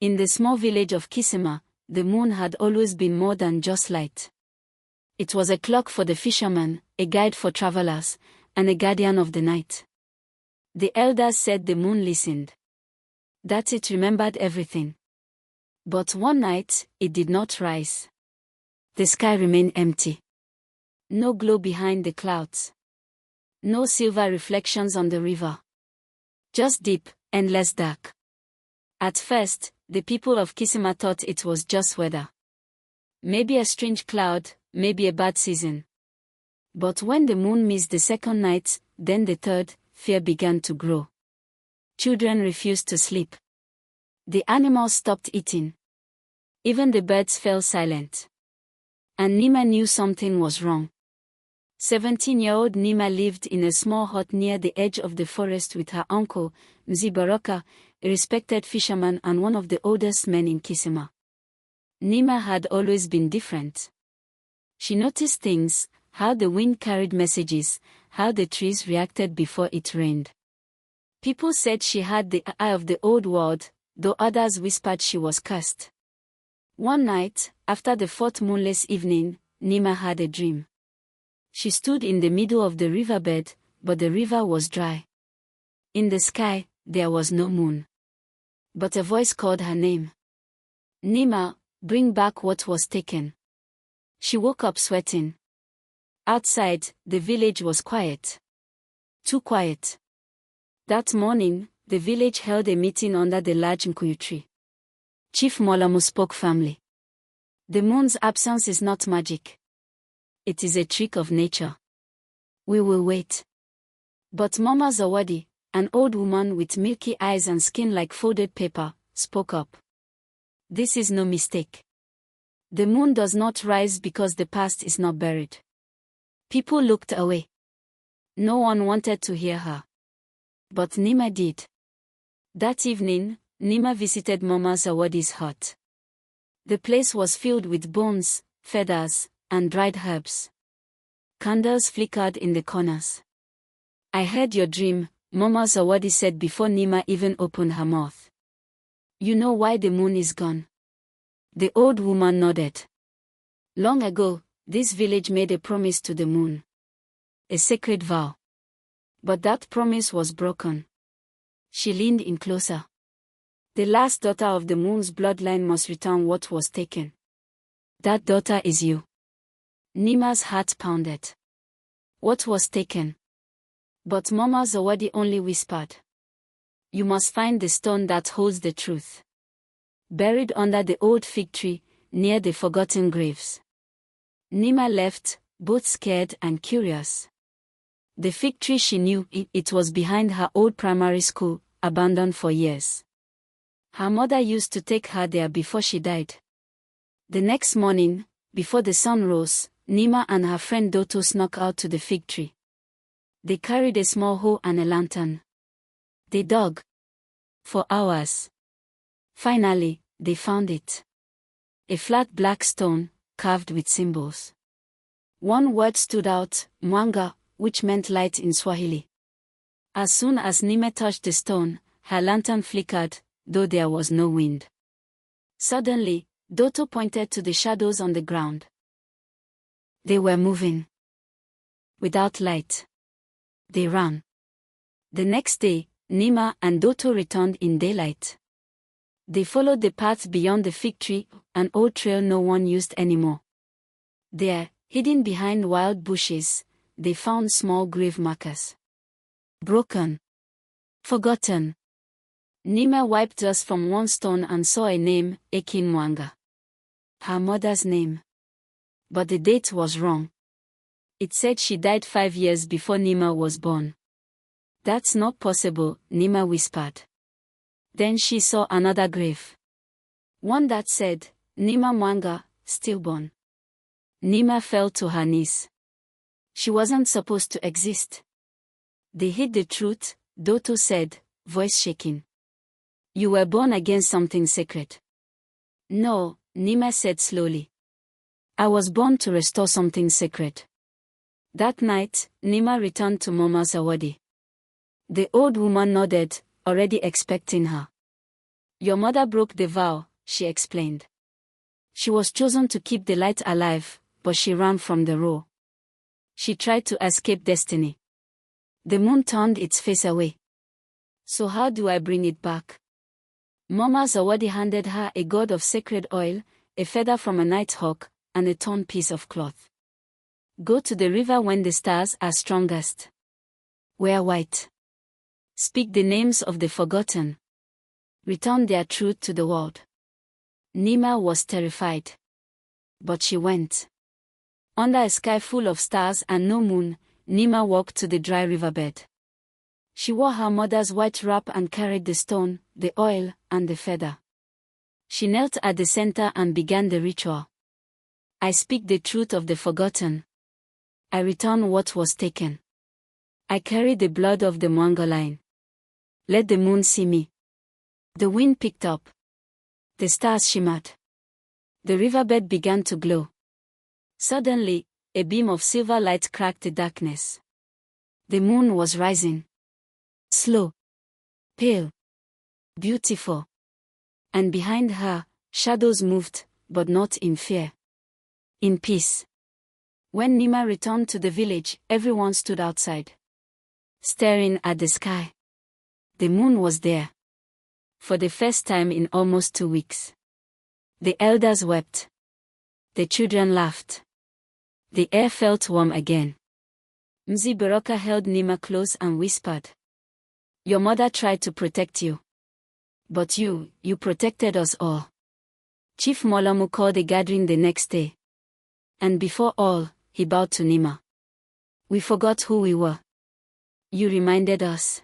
In the small village of Kisima, the moon had always been more than just light. It was a clock for the fishermen, a guide for travelers, and a guardian of the night. The elders said the moon listened. That it remembered everything. But one night, it did not rise. The sky remained empty. No glow behind the clouds. No silver reflections on the river. Just deep, endless dark. At first, the people of Kisima thought it was just weather. Maybe a strange cloud, maybe a bad season. But when the moon missed the second night, then the third, fear began to grow. Children refused to sleep. The animals stopped eating. Even the birds fell silent. And Neema knew something was wrong. 17-year-old Neema lived in a small hut near the edge of the forest with her uncle, Mzee Baraka, a respected fisherman and one of the oldest men in Kisima. Neema had always been different. She noticed things, how the wind carried messages, how the trees reacted before it rained. People said she had the eye of the old world, though others whispered she was cursed. One night, after the fourth moonless evening, Neema had a dream. She stood in the middle of the riverbed, but the river was dry. In the sky, there was no moon. But a voice called her name. Neema, bring back what was taken. She woke up sweating. Outside, the village was quiet. Too quiet. That morning, the village held a meeting under the large mkuyu tree. Chief Molamu spoke firmly. The moon's absence is not magic. It is a trick of nature. We will wait. But Mama Zawadi, an old woman with milky eyes and skin like folded paper, spoke up. This is no mistake. The moon does not rise because the past is not buried. People looked away. No one wanted to hear her. But Neema did. That evening, Neema visited Mama Zawadi's hut. The place was filled with bones, feathers, and dried herbs. Candles flickered in the corners. I heard your dream, Mama Zawadi said before Neema even opened her mouth. You know why the moon is gone? The old woman nodded. Long ago, this village made a promise to the moon. A sacred vow. But that promise was broken. She leaned in closer. The last daughter of the moon's bloodline must return what was taken. That daughter is you. Neema's heart pounded. What was taken? But Mama Zawadi only whispered. You must find the stone that holds the truth. Buried under the old fig tree, near the forgotten graves. Neema left, both scared and curious. The fig tree she knew, it was behind her old primary school, abandoned for years. Her mother used to take her there before she died. The next morning, before the sun rose, Neema and her friend Doto snuck out to the fig tree. They carried a small hoe and a lantern. They dug. For hours. Finally, they found it. A flat black stone, carved with symbols. One word stood out, Mwanga, which meant light in Swahili. As soon as Neema touched the stone, her lantern flickered, though there was no wind. Suddenly, Doto pointed to the shadows on the ground. They were moving. Without light. They ran. The next day, Neema and Doto returned in daylight. They followed the path beyond the fig tree, an old trail no one used anymore. There, hidden behind wild bushes, they found small grave markers. Broken. Forgotten. Neema wiped dust from one stone and saw a name, Ekin Mwanga. Her mother's name. But the date was wrong. It said she died 5 years before Neema was born. That's not possible, Neema whispered. Then she saw another grave. One that said, Neema Mwanga, stillborn. Neema fell to her knees. She wasn't supposed to exist. They hid the truth, Doto said, voice shaking. You were born against something sacred. No, Neema said slowly. I was born to restore something sacred. That night, Neema returned to Mama Zawadi. The old woman nodded, already expecting her. Your mother broke the vow, she explained. She was chosen to keep the light alive, but she ran from the roar. She tried to escape destiny. The moon turned its face away. So how do I bring it back? Mama Zawadi handed her a gourd of sacred oil, a feather from a nighthawk, and a torn piece of cloth. Go to the river when the stars are strongest. Wear white. Speak the names of the forgotten. Return their truth to the world. Neema was terrified. But she went. Under a sky full of stars and no moon, Neema walked to the dry riverbed. She wore her mother's white wrap and carried the stone, the oil, and the feather. She knelt at the center and began the ritual. I speak the truth of the forgotten. I return what was taken. I carry the blood of the Mongolian. Let the moon see me. The wind picked up. The stars shimmered. The riverbed began to glow. Suddenly, a beam of silver light cracked the darkness. The moon was rising. Slow. Pale. Beautiful. And behind her, shadows moved, but not in fear. In peace. When Neema returned to the village, everyone stood outside, staring at the sky. The moon was there. For the first time in almost 2 weeks. The elders wept. The children laughed. The air felt warm again. Mzi Baraka held Neema close and whispered. Your mother tried to protect you. But you protected us all. Chief Molamu called a gathering the next day. And before all, he bowed to Neema. We forgot who we were. You reminded us.